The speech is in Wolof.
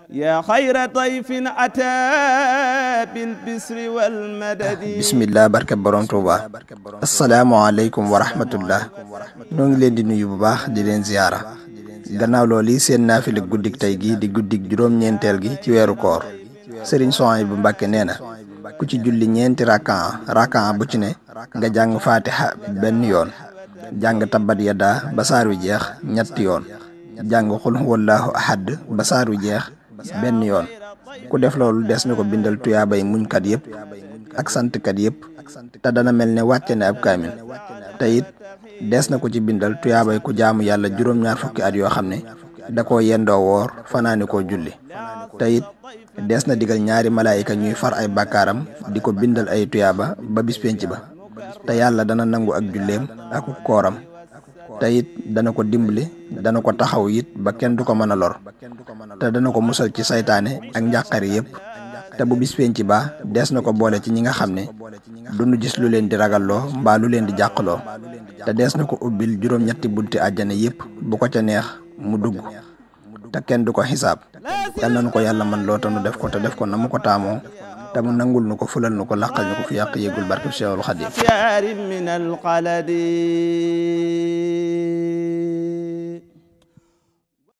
yaa xayra dayfin ataa bil bisri wal madadi. bismillah barke borom Tuuba. asalaamaaleykum wa rahmatullah. ñoo ngi leen di nuyu bu baax di leen ziyaara. gannaaw loolu seen naafila guddik tey gi di guddik juróom-ñeenteel gi ci weeru koor. Sëriñ Souhaïbou Mbacké nee na ku ci julli ñeenti rakaa bu ci ne nga jàng fatiha benn yoon, jàng tabbat yadaa ba saar wi jeex ñetti yoon, jàng xul huwallaahu ahad ba saar wi jeex benn yoon. ku def loolu des na ko bindal tuyaabay muñkat yëpp ak santkat yëpp, te dana mel ne wàcce ne ab kaamil. te it des na ko ci bindal tuyaabay ku jaamu yàlla juróom-ñaar fukki at yoo xam ne da koo yendoo woor fanaani koo julli. te it des na digal ñaari malaayika ñuy far ay bàkkaaram di ko bindal ay tuyaaba ba bis penc ba. te yàlla dana nangu ak julleem ak kooram. te it dana ko dimbali, dana ko taxaw it ba kenn du ko mën a lor, te dana ko musal ci saytaane ak njàqare yëpp. te bu bis penc ba des na ko boole ci ñi nga xam ne duñu gis lu leen di ragalloo mbaa lu leen di jàqloo. te des na ko ubbil juróom-ñetti bunti àjjana yëpp bu ko ca neex mu dugg te kenn du ko xisaab. yal nañu ko yàlla man loo nu def ko te def ko na mu ko taamoo, te mu nangul nu ko fulal nu ko laqal ñu ko fi yàq yëgul barke Cheikhul Khadim.